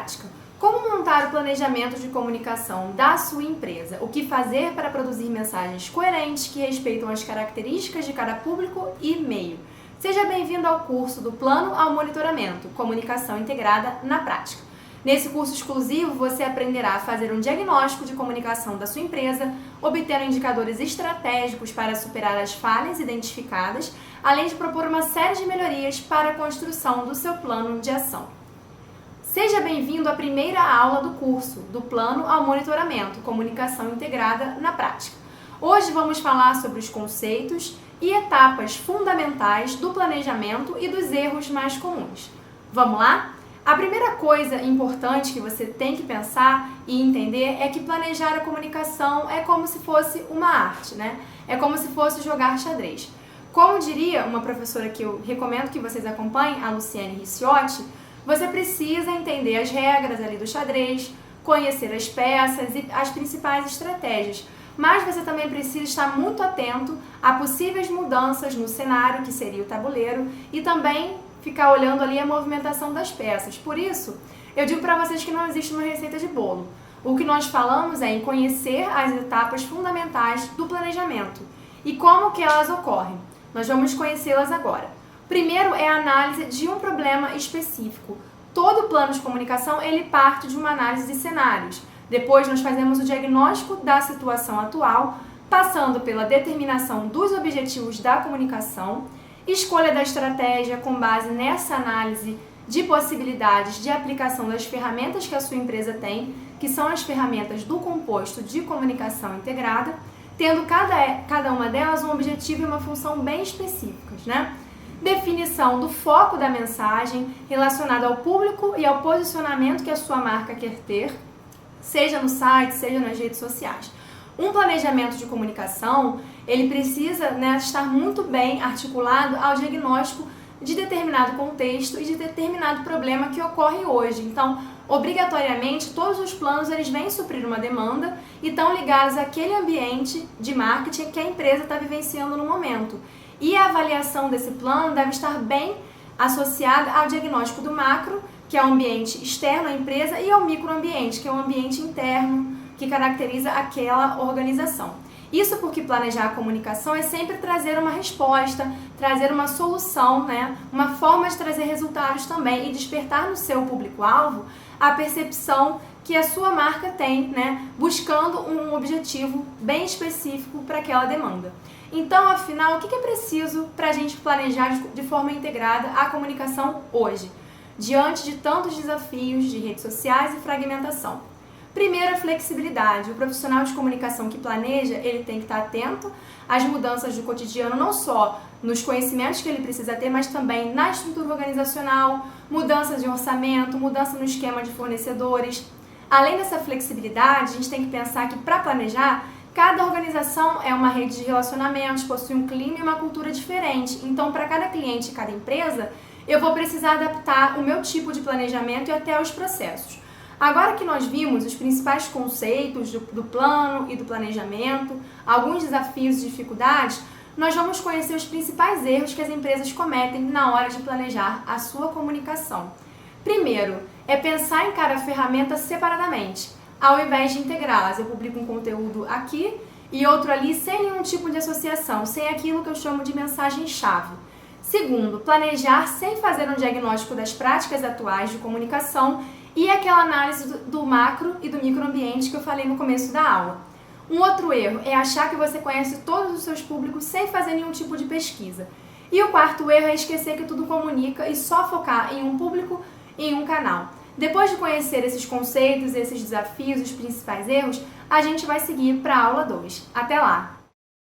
prática. Como montar o planejamento de comunicação da sua empresa? O que fazer para produzir mensagens coerentes que respeitam as características de cada público e meio? Seja bem-vindo ao curso do Plano ao Monitoramento, Comunicação Integrada na Prática. Nesse curso exclusivo, você aprenderá a fazer um diagnóstico de comunicação da sua empresa, obtendo indicadores estratégicos para superar as falhas identificadas, além de propor uma série de melhorias para a construção do seu plano de ação. Seja bem-vindo à primeira aula do curso, do Plano ao Monitoramento, Comunicação Integrada na Prática. Hoje vamos falar sobre os conceitos e etapas fundamentais do planejamento e dos erros mais comuns. Vamos lá? A primeira coisa importante que você tem que pensar e entender é que planejar a comunicação é como se fosse uma arte, né? É como se fosse jogar xadrez. Como diria uma professora que eu recomendo que vocês acompanhem, a Luciane Ricciotti, você precisa entender as regras ali do xadrez, conhecer as peças e as principais estratégias, mas você também precisa estar muito atento a possíveis mudanças no cenário, que seria o tabuleiro, e também ficar olhando ali a movimentação das peças. Por isso, eu digo para vocês que não existe uma receita de bolo. O que nós falamos é em conhecer as etapas fundamentais do planejamento e como que elas ocorrem. Nós vamos conhecê-las agora. Primeiro é a análise de um problema específico. Todo plano de comunicação ele parte de uma análise de cenários. Depois nós fazemos o diagnóstico da situação atual, passando pela determinação dos objetivos da comunicação, escolha da estratégia com base nessa análise de possibilidades de aplicação das ferramentas que a sua empresa tem, que são as ferramentas do composto de comunicação integrada, tendo cada uma delas um objetivo e uma função bem específicas, né? Definição do foco da mensagem relacionado ao público e ao posicionamento que a sua marca quer ter, seja no site, seja nas redes sociais. Um planejamento de comunicação, ele precisa, estar muito bem articulado ao diagnóstico de determinado contexto e de determinado problema que ocorre hoje. Então, obrigatoriamente, todos os planos eles vêm suprir uma demanda e estão ligados àquele ambiente de marketing que a empresa está vivenciando no momento. E a avaliação desse plano deve estar bem associada ao diagnóstico do macro, que é o ambiente externo à empresa, e ao microambiente, que é o ambiente interno, que caracteriza aquela organização. Isso porque planejar a comunicação é sempre trazer uma resposta, trazer uma solução, uma forma de trazer resultados também e despertar no seu público-alvo a percepção que a sua marca tem, buscando um objetivo bem específico para aquela demanda. Então, afinal, o que é preciso para a gente planejar de forma integrada a comunicação hoje, diante de tantos desafios de redes sociais e fragmentação? Primeiro, a flexibilidade. O profissional de comunicação que planeja, ele tem que estar atento às mudanças do cotidiano, não só nos conhecimentos que ele precisa ter, mas também na estrutura organizacional, mudanças de orçamento, mudança no esquema de fornecedores. Além dessa flexibilidade, a gente tem que pensar que para planejar, cada organização é uma rede de relacionamentos, possui um clima e uma cultura diferente. Então, para cada cliente e cada empresa, eu vou precisar adaptar o meu tipo de planejamento e até os processos. Agora que nós vimos os principais conceitos do plano e do planejamento, alguns desafios e dificuldades, nós vamos conhecer os principais erros que as empresas cometem na hora de planejar a sua comunicação. Primeiro, é pensar em cada ferramenta separadamente, ao invés de integrá-las. Eu publico um conteúdo aqui e outro ali sem nenhum tipo de associação, sem aquilo que eu chamo de mensagem-chave. Segundo, planejar sem fazer um diagnóstico das práticas atuais de comunicação e aquela análise do macro e do microambiente que eu falei no começo da aula. Um outro erro é achar que você conhece todos os seus públicos sem fazer nenhum tipo de pesquisa. E o quarto erro é esquecer que tudo comunica e só focar em um público e em um canal. Depois de conhecer esses conceitos, esses desafios, os principais erros, a gente vai seguir para a aula 2. Até lá!